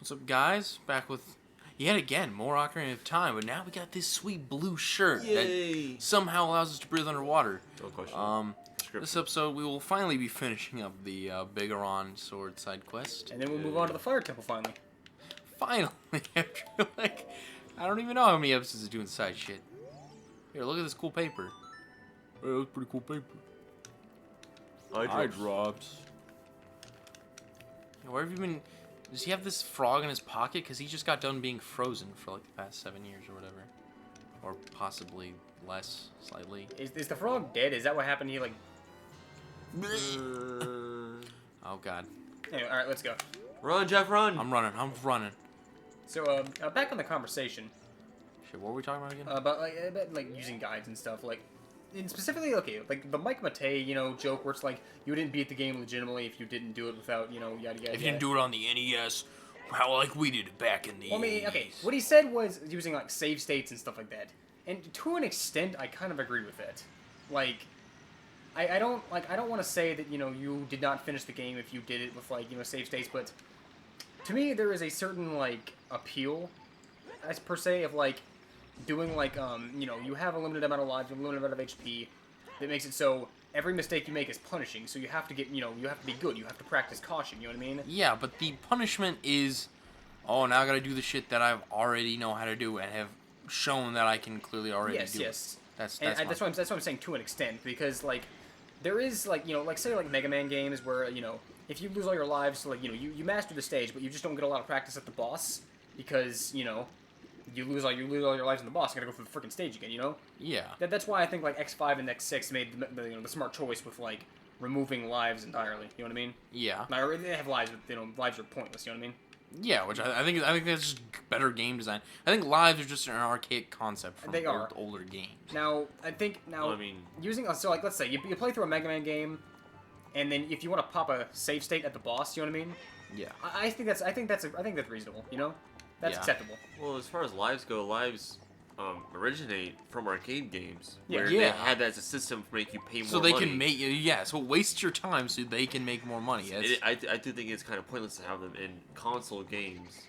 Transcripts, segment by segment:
What's up, guys? Back with yet again more Ocarina of Time, but now we got this sweet blue shirt Yay. that somehow allows us to breathe underwater. No question. This episode we will finally be finishing up the Bigaron sword side quest. And then we'll move on to the Fire Temple finally. Finally, after I don't even know how many episodes of doing side shit. Here, look at this cool paper. Hey, that's pretty cool paper. Eye drops. Yeah, where have you been? Does he have this frog in his pocket? Because he just got done being frozen for like the past 7 years or whatever. Or possibly less, slightly. Is the frog dead? Is that what happened? He like... Oh, God. Anyway, alright, let's go. Run, Jeff, run! I'm running. So, back on the conversation. Shit, what were we talking about again? About like using guides and stuff. Like, and specifically, okay, like the Mike Matei, joke where it's like, you didn't beat the game legitimately if you didn't do it without, yada yada. If you didn't do it on the NES, how like we did it back in the Well, I mean, 80s. okay, what he said was using like save states and stuff like that. And to an extent, I kind of agree with that. Like, I don't want to say that, you did not finish the game if you did it with, like, save states, but to me, there is a certain, like, appeal, as per se, of, like, doing, like, you have a limited amount of lives, a limited amount of HP, that makes it so every mistake you make is punishing, so you have to get, you have to be good, you have to practice caution, you know what I mean? Yeah, but the punishment is, oh, now I gotta do the shit that I've already know how to do and have shown that I can clearly already do. Yes. That's why I'm saying to an extent, because, like, there is, like, like, say, like, Mega Man games where, if you lose all your lives, so, like, you master the stage, but you just don't get a lot of practice at the boss, because, you lose all your lives in the boss, you gotta go through the freaking stage again, Yeah. That's why I think, like, X5 and X6 made the smart choice with, like, removing lives entirely, you know what I mean? Yeah. Now, they have lives, but, lives are pointless, you know what I mean? Yeah, which I think that's just better game design. I think lives are just an archaic concept from older games. Now, I think using so like let's say you play through a Mega Man game, and then if you want to pop a save state at the boss, you know what I mean? Yeah. I think that's reasonable. That's acceptable. Well, as far as lives go, lives originate from arcade games. Yeah. Where they had that as a system to make you pay more so they money. can make so waste your time so they can make more money. I do think it's kind of pointless to have them in console games.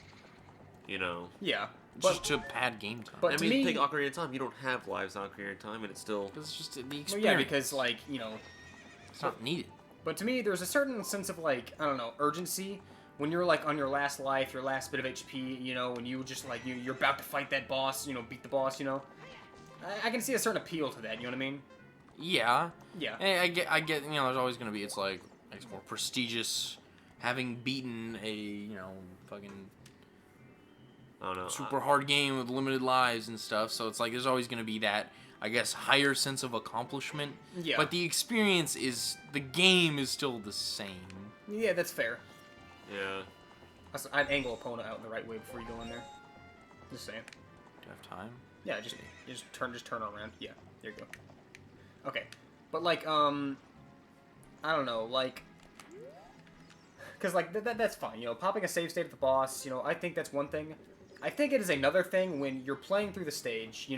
Yeah. Just to pad game time. But I to mean, me, take Ocarina of Time. You don't have lives on Ocarina of Time, and it's still... It's just the experience. well, yeah, because like it's not needed. But to me, there's a certain sense of like I don't know urgency when you're like on your last life, your last bit of HP. When you just like you're about to fight that boss, beat the boss. I can see a certain appeal to that. You know what I mean? Yeah. Yeah. And I get. There's always gonna be. It's like it's more prestigious having beaten a fucking I don't know. super hard game with limited lives and stuff. So it's like there's always gonna be that. I guess higher sense of accomplishment. Yeah. But the experience the game is still the same. Yeah, that's fair. Yeah. I'd angle opponent out in the right way before you go in there. Just saying. Do you have time? Yeah, just turn around. Yeah, there you go. Okay, but like I don't know, like, cause like that's fine. Popping a save state at the boss. I think that's one thing. I think it is another thing when you're playing through the stage.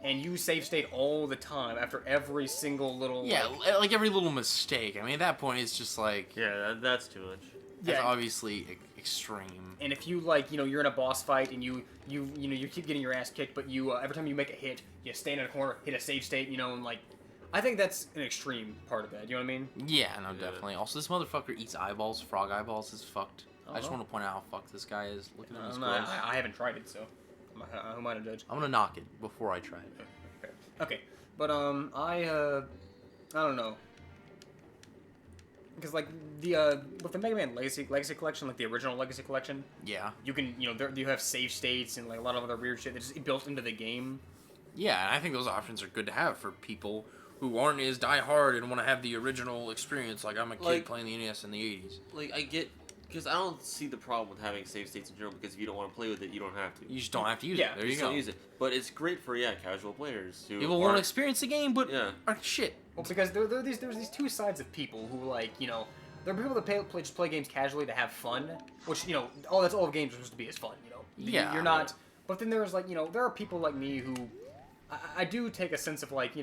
And you save state all the time after every single little... Yeah, like every little mistake. I mean, at that point, it's just like... Yeah, that's too much. That's obviously extreme. And if you, like, you're in a boss fight and you keep getting your ass kicked, but you, every time you make a hit, you stand in a corner, hit a save state, and, like... I think that's an extreme part of that, you know what I mean? Yeah, no, definitely. Also, this motherfucker eats eyeballs, frog eyeballs. Is fucked. I just want to point out how fucked this guy is. Look at him, he's gross. I haven't tried it, so... Who am I to judge? I'm gonna knock it before I try it. Okay, but I don't know, because like with the Mega Man Legacy Collection, like the original Legacy Collection, Yeah. you can you have save states and like a lot of other weird shit that's just built into the game. Yeah, and I think those options are good to have for people who aren't as die-hard and want to have the original experience. Like I'm a kid playing the NES in the '80s. Like I get. Because I don't see the problem with having save states in general, because if you don't want to play with it, you don't have to. You just don't have to use it. There you go. Don't use it. But it's great for, casual players. People want to experience the game, but aren't shit. Well, because there's these two sides of people who, like, there are people that just play games casually to have fun, which, that's all games are supposed to be is fun, Yeah. You're not... But then there's, like, there are people like me who... I do take a sense of, like,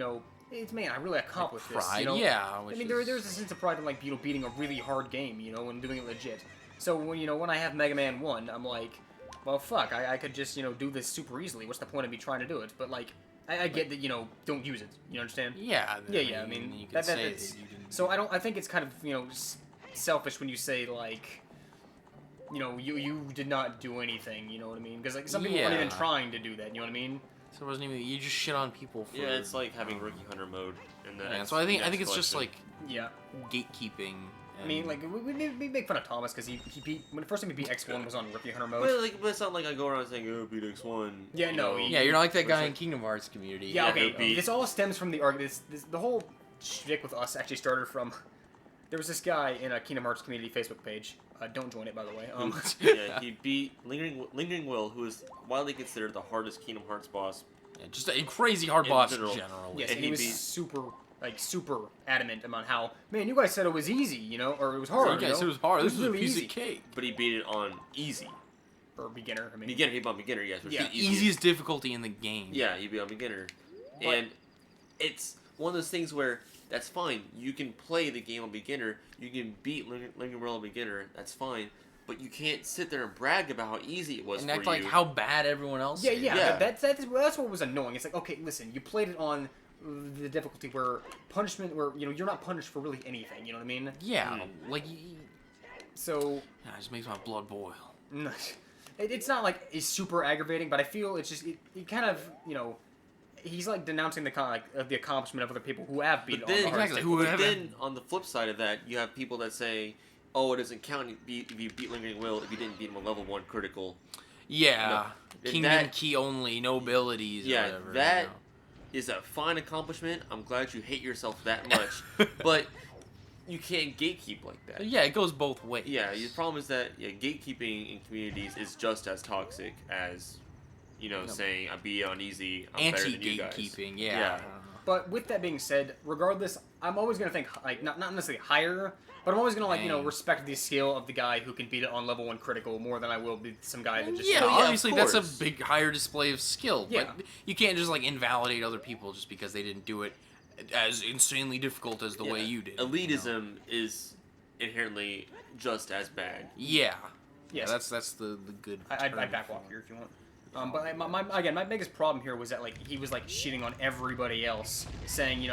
it's man, I really accomplished pride, this. You know? yeah. I mean, there's a sense of pride in like beating a really hard game, you know, and doing it legit. So when I have Mega Man 1, I'm like, well, fuck, I could just do this super easily. What's the point of me trying to do it? But like, I get that don't use it. You understand? Yeah. Yeah. I mean, you can say that you didn't. So I think it's kind of selfish when you say like, you did not do anything. You know what I mean? Because like some people aren't even trying to do that. You know what I mean? So it wasn't even you just shit on people for. Yeah, it's like having Rookie Hunter mode. And then so I think it's just like gatekeeping. I mean, like, we make fun of Thomas because he beat, when the first time he beat X1 was on Rookie Hunter mode. But it's not like I go around saying, oh, beat X1. Yeah, no. Yeah, you're not like that guy in Kingdom Hearts community. Yeah, okay. This all stems from the argument. The whole shtick with us actually started from, there was this guy in a Kingdom Hearts community Facebook page. Don't join it, by the way. Yeah, he beat Lingering Will, who is widely considered the hardest Kingdom Hearts boss. Yeah, just a crazy hard boss in general. Yes, and he was super adamant about how, man, you guys said it was easy, or it was hard. You guys said it was hard. This was really a piece easy. of cake. But he beat it on easy. Or beginner, I mean. Beginner, he beat on beginner, yes. Yeah. The easiest difficulty in the game. Yeah, he beat on beginner. And it's one of those things where, that's fine. You can play the game on beginner. You can beat Lingering Will on beginner. That's fine. But you can't sit there and brag about how easy it was and for act like how bad everyone else is. Yeah. That's what was annoying. It's like, okay, listen, you played it on the difficulty where you're not punished for really anything. You know what I mean? Yeah, So. Yeah, it just makes my blood boil. It's not like it's super aggravating, but I feel it's just it kind of he's like denouncing the the accomplishment of other people who have beat it on the hardest difficulty. But then on the flip side of that, you have people that say, "Oh, it doesn't count if you beat Lingering Will if you didn't beat him a level 1 critical." Yeah, no. Kingdom Key only, no abilities. Yeah, or whatever, that is a fine accomplishment. I'm glad you hate yourself that much, but you can't gatekeep like that. Yeah, it goes both ways. Yeah, the problem is that gatekeeping in communities is just as toxic as, saying I beat on easy, I'm better than you guys. Anti-gatekeeping, yeah. But with that being said, regardless, I'm always gonna think like not necessarily higher, but I'm always gonna respect the skill of the guy who can beat it on level 1 critical more than I will be some guy that just obviously that's a big higher display of skill. Yeah. But you can't just invalidate other people just because they didn't do it as insanely difficult as the way you did. Elitism is inherently just as bad. Yeah. Yes. Yeah, that's the good. I'd backwalk here if you want. But my biggest problem here was that he was shitting on everybody else, saying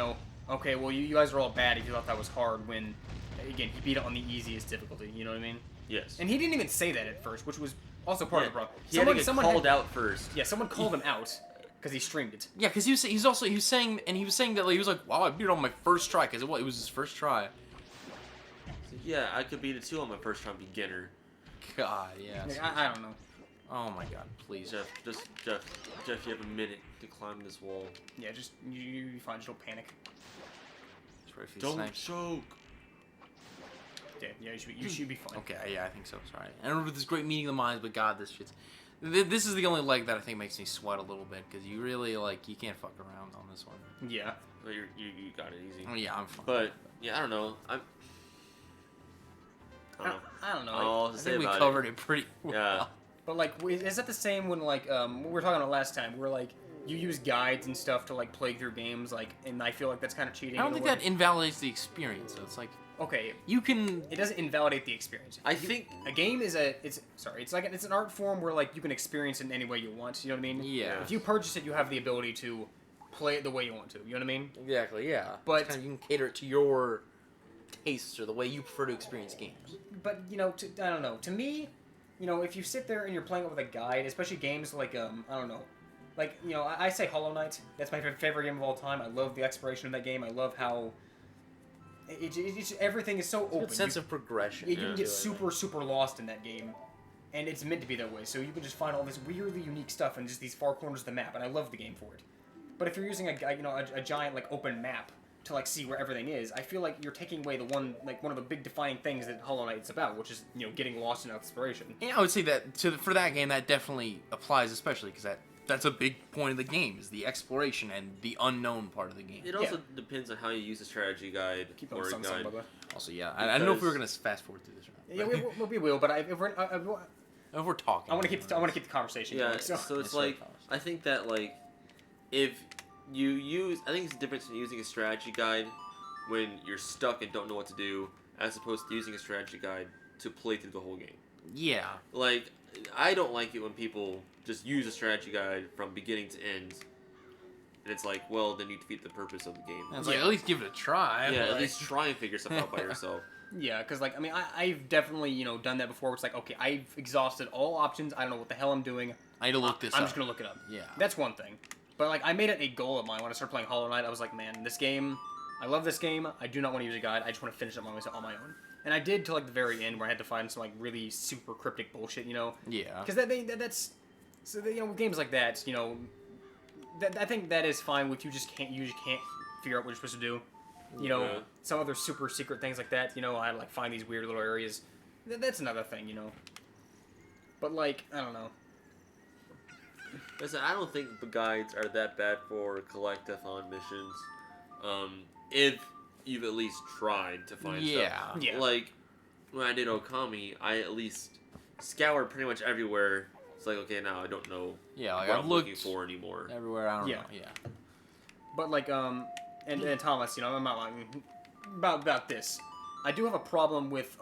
okay, well you guys are all bad if you thought that was hard when, again, he beat it on the easiest difficulty. You know what I mean? Yes. And he didn't even say that at first, which was also part of the problem. Someone called out first. Yeah, someone called him out because he streamed it. Yeah, because he was saying that he was like, wow, I beat it on my first try because it was his first try. Yeah, I could beat it too on my first try beginner. God, yeah. I don't know. Oh my God, please. Jeff, you have a minute to climb this wall. Yeah, just you fine. Just don't panic. Don't choke. Yeah, you should be fine. Okay, yeah, I think so. Sorry. I remember this great meeting of the minds, but God, this shit's. This is the only leg that I think makes me sweat a little bit because you really you can't fuck around on this one. Yeah. Well, you got it easy. Oh yeah, I'm fine. But yeah, I don't know. I don't know. I think we covered it pretty well. Yeah. But is that the same when we were talking about last time? Where you use guides and stuff to play through games, and I feel like that's kind of cheating. I don't think that invalidates the experience. So it's okay, you can. It doesn't invalidate the experience. I think a game is it's an art form where you can experience it in any way you want. You know what I mean? Yeah. If you purchase it, you have the ability to play it the way you want to. You know what I mean? Exactly. Yeah. But you can cater it to your tastes or the way you prefer to experience games. But I don't know. To me, if you sit there and you're playing it with a guide, especially games I don't know. I say Hollow Knight. That's my favorite game of all time. I love the exploration of that game. I love how everything is so open. Good sense of progression. You can get super lost in that game, and it's meant to be that way. So you can just find all this weirdly unique stuff in just these far corners of the map, and I love the game for it. But if you're using a giant open map to see where everything is, I feel like you're taking away the one of the big defining things that Hollow Knight's about, which is getting lost in exploration. Yeah, I would say that for that game that definitely applies, especially because that's a big point of the game is the exploration and the unknown part of the game. It also depends on how you use the strategy guide or a guide. Also, yeah, I don't know if we were gonna fast forward through this. Yeah, we will, but if we're talking, I want to keep the conversation going. So it's I think that if I think it's the difference in using a strategy guide when you're stuck and don't know what to do, as opposed to using a strategy guide to play through the whole game. Yeah. Like, I don't like it when people just use a strategy guide from beginning to end, and it's like, well, then you defeat the purpose of the game. It's like, at least give it a try. Yeah, like... at least try and figure stuff out by yourself. Yeah, because, like, I mean, I've definitely, done that before. Where it's like, okay, I've exhausted all options. I don't know what the hell I'm doing. I need to look this up. I'm just going to look it up. Yeah. That's one thing. But, like, I made it a goal of mine when I started playing Hollow Knight. I was like, man, this game, I love this game. I do not want to use a guide. I just want to finish it on my own. And I did till, like, the very end where I had to find some, like, really super cryptic bullshit, Yeah. Because that's... So, with games like that, I think that is fine with you just can't figure out what you're supposed to do. Some other super secret things like that, I had to, like, find these weird little areas. That's another thing, But, like, I don't know. Listen, I don't think the guides are that bad for collectathon missions. If you've at least tried to find stuff. Yeah. Like, when I did Okami, I at least scoured pretty much everywhere. It's like, okay, now I don't know Yeah, like, what I've I'm looked looking for anymore. everywhere, I don't know. Yeah. But, like, and Thomas, I'm not lying about this. I do have a problem with,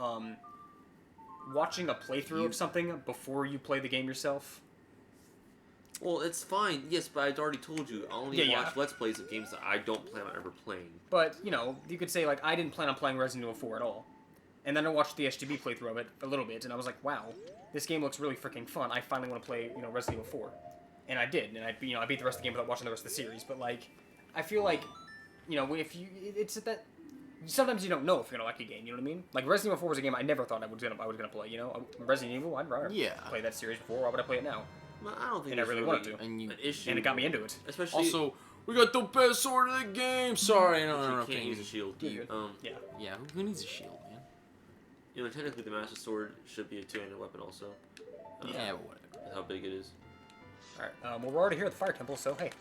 watching a playthrough of something before you play the game yourself. Well, it's fine, yes, but I'd already told you, I only watch Let's Plays of games that I don't plan on ever playing. But, you could say, like, I didn't plan on playing Resident Evil 4 at all. And then I watched the SGB playthrough of it a little bit, and I was like, wow, this game looks really freaking fun. I finally want to play, Resident Evil 4. And I did, and I beat the rest of the game without watching the rest of the series. But, like, I feel like, if you, it's that, sometimes you don't know if you're gonna like a game, you know what I mean? Like, Resident Evil 4 was a game I never thought I was gonna play, Resident Evil, I'd rather play that series before, why would I play it now? Well, I don't think And I really wanted to. an issue. And it got me into it. Especially... Also, we got the best sword in the game! Sorry, no, you can't use a shield. Yeah. Yeah, who needs a shield, man? Technically the Master Sword should be a two-handed weapon also. Yeah, but whatever. That's how big it is. Alright, well, we're already here at the Fire Temple, so hey.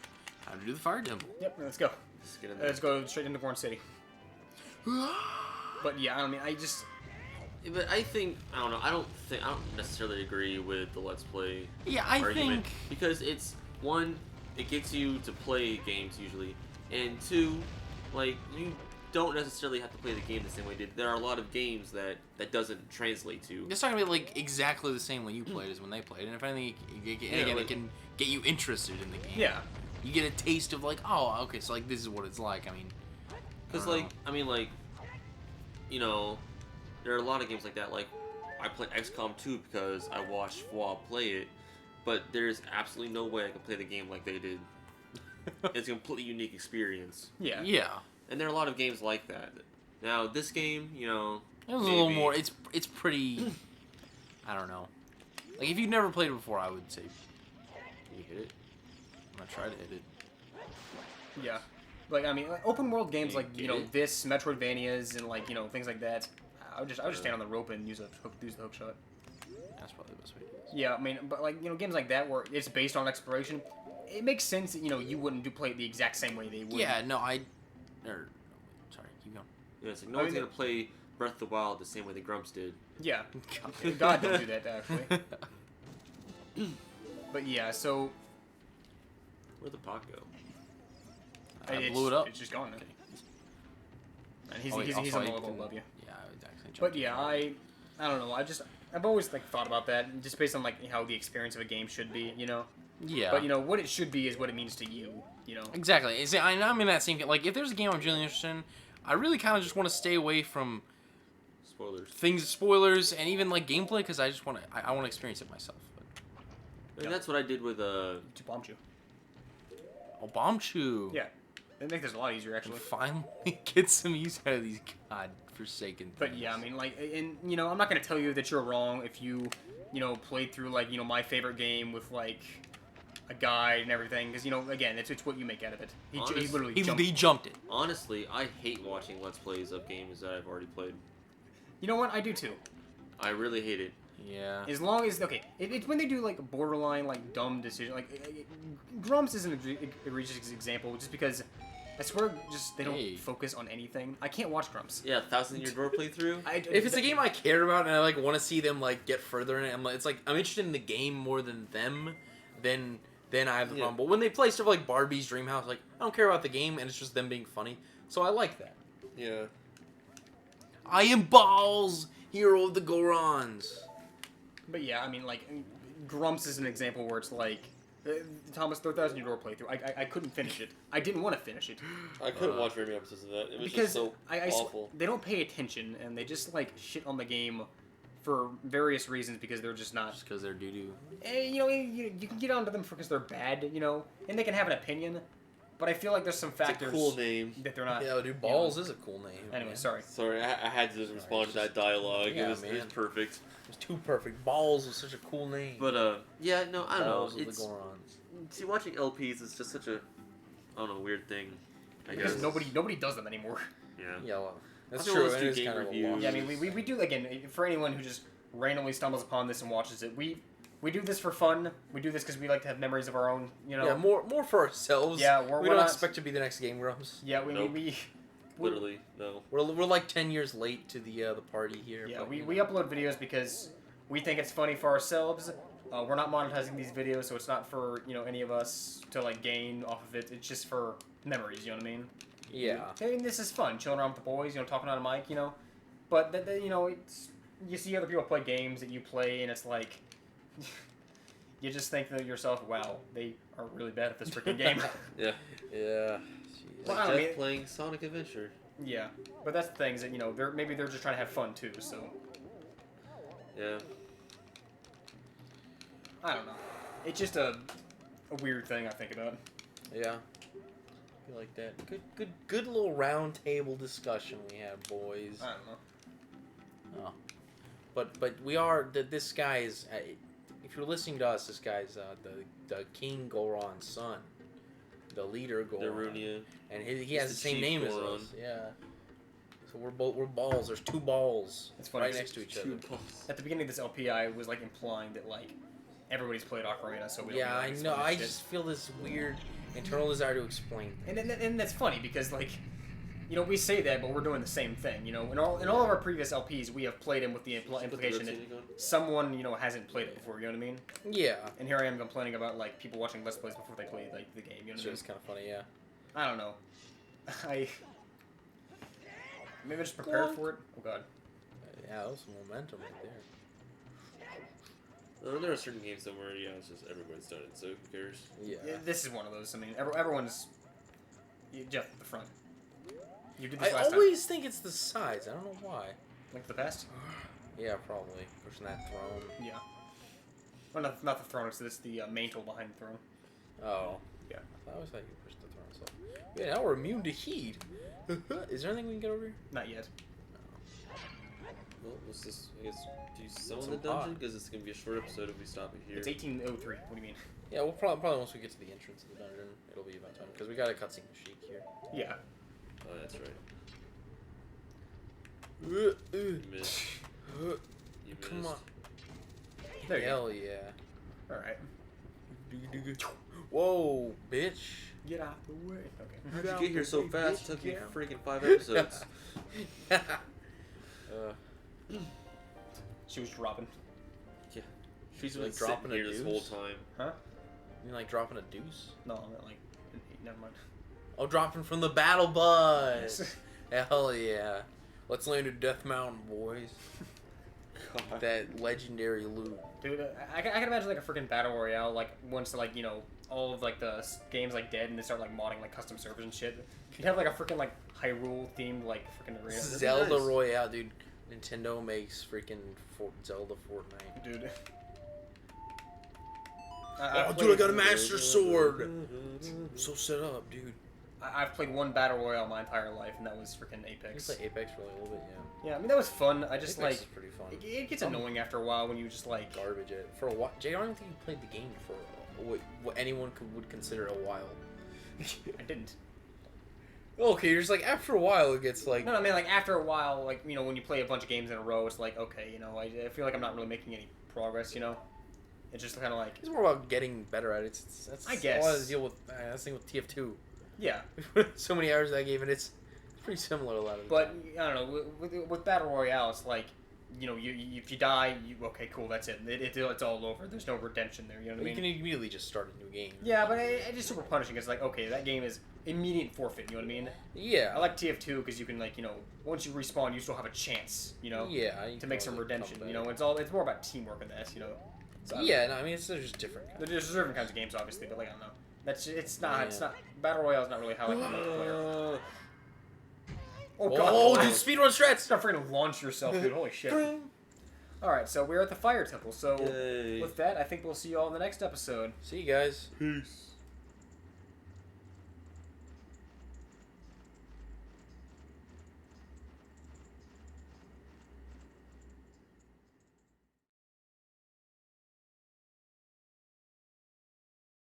How to do the fire temple. Yep, let's go. Let's get in there. Let's go straight into Corn City. But yeah, I mean, But I think I don't necessarily agree with the Let's Play Yeah, I argument, think... because it's one, it gets you to play games usually, and two, like, you don't necessarily have to play the game the same way it did. There are a lot of games that doesn't translate to. It's not gonna be like exactly the same when you played as when they played, and if anything, it can get you interested in the game. yeah. You get a taste of like, oh, okay, so like this is what it's like. I mean, Because there are a lot of games like that. Like, I play XCOM 2 because I watched Fwa play it, but there's absolutely no way I can play the game like they did. It's a completely unique experience. Yeah. Yeah. And there are a lot of games like that. Now, this game, It was a little more. It's pretty. I don't know. Like if you've never played it before, I would say. Can you hit it? I'm gonna try to hit it. Yeah. Like, I mean, like, open world games like, Get it? this, Metroidvanias, and like, things like that. I would just stand on the rope and use the hook shot. That's probably the best way to do it. Yeah, I mean, but like, games like that where it's based on exploration, it makes sense that, you wouldn't play it the exact same way they would. Yeah, no, sorry, keep going. Yeah, it's like no one's gonna play Breath of the Wild the same way the Grumps did. Yeah. God, don't do that, actually. But yeah, so... Where'd the pot go? I blew it up. It's just gone now. Okay. And he's Oh, wait, on the also, level above you. Yeah, I would actually jump But in. yeah, I don't know. I've always like thought about that, just based on like how the experience of a game should be, Yeah. But what it should be is what it means to you, Exactly. See, I'm in that same. Like, if there's a game I'm really interested in, I really kind of just want to stay away from spoilers, and even like gameplay, because I just want to. I want to experience it myself. I mean, that's what I did with To bomb you. Oh, Bombchu. Yeah, it makes this a lot easier And actually. finally get some use out of these godforsaken things. But yeah, I mean, like, and I'm not gonna tell you that you're wrong if you, played through like my favorite game with like a guide and everything, because again, it's what you make out of it. He literally he jumped it. Honestly, I hate watching Let's Plays of games that I've already played. You know what? I do too. I really hate it. Yeah. As long as it's when they do like borderline like dumb decision. Like Drums is an egregious example, just because I swear they don't focus on anything. I can't watch Drums. Yeah, 1,000 Year Door playthrough. If it's a game I care about and I like want to see them like get further in it, it's like I'm interested in the game more than them. Then then I have the problem. But when they play stuff like Barbie's Dream House, like, I don't care about the game, and it's just them being funny. So I like that. Yeah. I am Balls, hero of the Gorons. But yeah, I mean, like, Grumps is an example where it's like, Thomas, 3000 Year Door playthrough. I couldn't finish it. I didn't want to finish it. I couldn't watch very many episodes of that. It was Because just so awful. they don't pay attention, and they just, like, shit on the game for various reasons because they're just not... Just because they're doo-doo. You know, you can get onto them because they're bad, you know, and they can have an opinion, but I feel like there's some factors... It's a cool name. That they're not... Yeah, dude, Balls is a cool name. Anyway, man. sorry. Sorry, I had to respond to that dialogue. Yeah, it was man. perfect. It was too perfect. Balls was such a cool name. But, yeah, no, I don't Balls know. of the Gorons. See, watching LPs is just such a, I don't know, weird thing. I Because guess. nobody does them anymore. Yeah. Yeah, well, that's I true. always It do is game kind of a reviews. loss. Yeah, I mean, we do, again, for anyone who just randomly stumbles upon this and watches it, we do this for fun. We do this because we like to have memories of our own, you know. Yeah, more for ourselves. Yeah, we we're don't not- expect to be the next Game Grumps. Yeah, Nope. we Literally, no. We're like 10 years late to the party here. yeah, but, we you know. we upload videos because we think it's funny for ourselves. We're not monetizing these videos, so it's not for, you know, any of us to, like, gain off of it. It's just for memories, you know what I mean? Yeah. I mean, this is fun, chilling around with the boys, you know, talking on a mic, you know. But, you know, it's... You see other people play games that you play, and it's like... you just think to yourself, wow, they are really bad at this freaking game. Yeah. Yeah. Well, Like I Jeff mean- playing Sonic Adventure. Yeah, but that's the thing, is that, you know, maybe they're just trying to have fun, too, so... Yeah. I don't know. It's just a weird thing I think about. Yeah. I like that. Good little round table discussion we had, boys. I don't know. Oh. But we are this guy is if you're listening to us, this guy's the King Goron's son, the leader Goron, Darunia. and he He's has the the same chief name as Goron. us. Yeah. So we're balls. There's two balls It's funny, right 'cause next to each other. At the beginning of this LP, I was, like, implying that, like, everybody's played Ocarina, so we don't Yeah, really I explain know. this I shit. just feel this weird internal desire to explain things. And that's funny because, like, you know, we say that, but we're doing the same thing. You know, in all of our previous LPs, we have played them with the implication that someone, you know, hasn't played it before. You know what I mean? Yeah. And here I am complaining about, like, people watching Let's Plays before they play, like, the game. You know what I mean? It's kind of funny. Yeah. I don't know. Maybe I'm just prepared for it. Oh God. Yeah, that was some momentum right there. There are certain games though where it's just everybody's done it, so who cares? Yeah. Yeah, this is one of those. I mean, everyone's. Jeff, the front. You did this I last always think it's the sides. I don't know why. time. Link to the Past. Yeah, probably pushing that throne. Yeah. Well, not the throne. It's the mantle behind the throne. Oh. Yeah. I always thought you pushed the throne. So. Yeah, now we're immune to heat. Is there anything we can get over here? Not yet. Well, let's just, I guess, do some of Some the dungeon, pot. because it's going to be a short episode if we stop it here. It's 1803. What do you mean? Yeah, we'll probably once we get to the entrance of the dungeon, it'll be about time because we got a cutscene with Sheik here. Yeah. Oh, that's right. You You missed. You missed. Come on. There you go. Hell yeah. All right. Whoa, bitch. Get out the way. Okay. How'd you get here so fast? It took you Yeah. freaking 5 episodes. She was dropping. Yeah. She's been Like sitting dropping a here this whole deuce? time. Huh? You mean like dropping a deuce? No, I'm not like. Never mind. Oh, dropping from the battle bus. Hell yeah. Let's land at Death Mountain, boys. God. That legendary loot. Dude, I can imagine like a freaking battle royale, like once like, you know, all of like the games like dead and they start like modding like custom servers and shit. You'd have like a freaking like Hyrule themed like freaking arena. Zelda nice. Royale, dude. Nintendo makes freaking Zelda Fortnite. Dude. Oh, dude, I got a Master Sword. I'm so set up, dude. I've played one battle royale my entire life, and that was freaking I Apex. play Apex for like a little bit, yeah. Yeah, I mean that was fun. I just Apex is like pretty fun. it gets annoying after a while when you just like. Garbage it for a while. Jay, I don't think you played the game for what anyone would consider a while. I didn't. Okay, you're just like after a while it gets like No, I mean like after a while, like you know when you play a bunch of games in a row, it's like okay, you know I feel like I'm not really making any progress, you know. It's just kind of like it's more about getting better at it. That's I guess. a lot of the deal with that's the thing with TF2. yeah. We put so many hours in that game and it's pretty similar a lot of the But time. I don't know with battle royale, it's like you know, if you die, okay, cool, that's it. It's all over. There's no redemption there. You know what I mean? You can immediately just start a new game. Yeah, but it's just super punishing. It's like, okay, that game is immediate forfeit. You know what I mean? Yeah. I like TF2 because you can, like, you know, once you respawn, you still have a chance. You know? Yeah. To make some redemption. You know, it's more about teamwork in that. You know? So, yeah. No, I mean, they're just different. There's different kinds of games, obviously, but like I don't know. It's not Battle Royale is not really how I like to play. Oh god! Oh, dude, speedrun strats! Stop freaking launch yourself, dude. Holy shit. Alright, so we're at the Fire Temple. So, Yay. with that, I think we'll see you all in the next episode. See you guys. Peace.